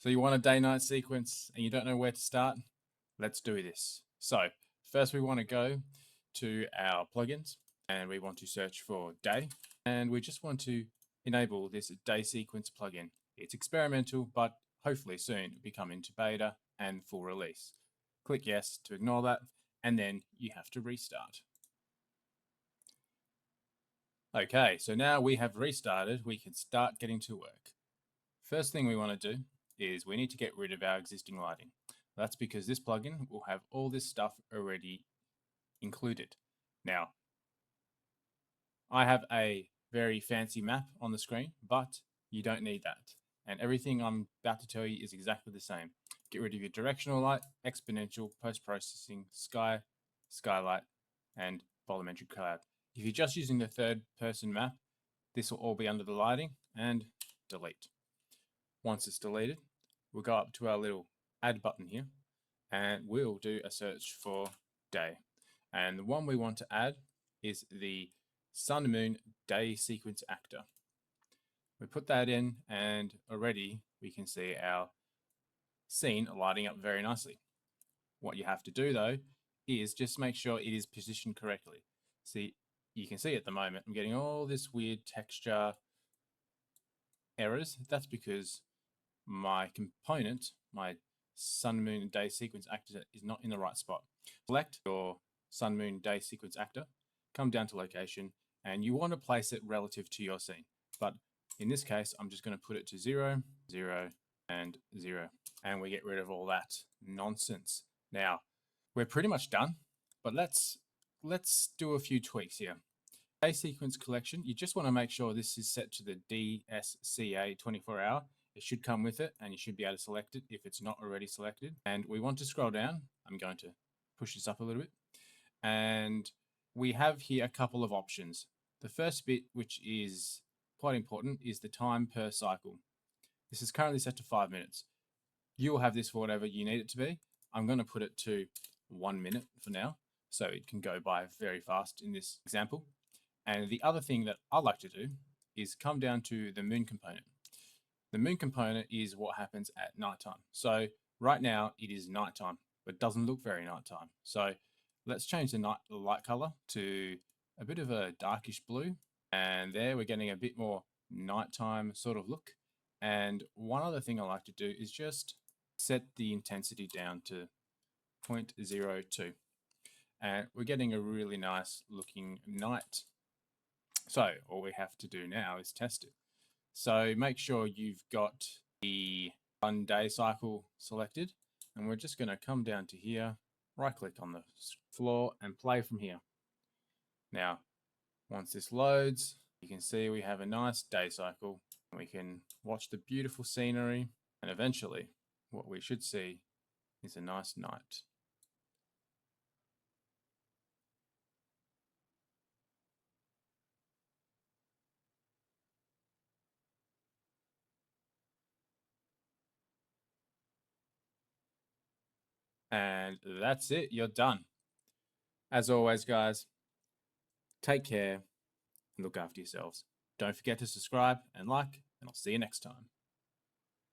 So you want a day-night sequence and you don't know where to start? Let's do this. So first we want to go to our plugins and we want to search for day, and we just want to enable this day sequence plugin. It's experimental, but hopefully soon it'll become into beta and full release. Click yes to ignore that, and then you have to restart. Okay, so now we have restarted, we can start getting to work. First thing we want to do is we need to get rid of our existing lighting. That's because this plugin will have all this stuff already included. Now, I have a very fancy map on the screen, but you don't need that. And everything I'm about to tell you is exactly the same. Get rid of your directional light, exponential, post-processing, sky, skylight, and volumetric cloud. If you're just using the third-person map, this will all be under the lighting, and delete. Once it's deleted, we'll go up to our little add button here, and we'll do a search for day. And the one we want to add is the Sun Moon Day Sequence Actor. We put that in, and already we can see our scene lighting up very nicely. What you have to do though is just make sure it is positioned correctly. See, you can see at the moment I'm getting all this weird texture errors. That's because my component, my Sun Moon Day Sequence Actor, is not in the right spot. Select your Sun Moon Day Sequence Actor, come down to location, and you want to place it relative to your scene. But in this case, I'm just going to put it to 0, 0, and 0. And we get rid of all that nonsense. Now, we're pretty much done, but let's do a few tweaks here. Day sequence collection, you just want to make sure this is set to the DSCA 24-hour. It should come with it, and you should be able to select it if it's not already selected. And we want to scroll down. I'm going to push this up a little bit. And we have here a couple of options. The first bit, which is quite important, is the time per cycle. This is currently set to 5 minutes. You will have this for whatever you need it to be. I'm going to put it to 1 minute for now, so it can go by very fast in this example. And the other thing that I like to do is come down to the moon component. The moon component is what happens at nighttime. So right now it is nighttime, but doesn't look very nighttime. So let's change the light color to a bit of a darkish blue. And there we're getting a bit more nighttime sort of look. And one other thing I like to do is just set the intensity down to 0.02. And we're getting a really nice looking night. So all we have to do now is test it. So make sure you've got the 1 day cycle selected, and we're just going to come down to here, right click on the floor and play from here. Now, once this loads, you can see we have a nice day cycle. We can watch the beautiful scenery, and eventually what we should see is a nice night. And that's it, you're done. As always, guys, take care and look after yourselves. Don't forget to subscribe and like, and I'll see you next time.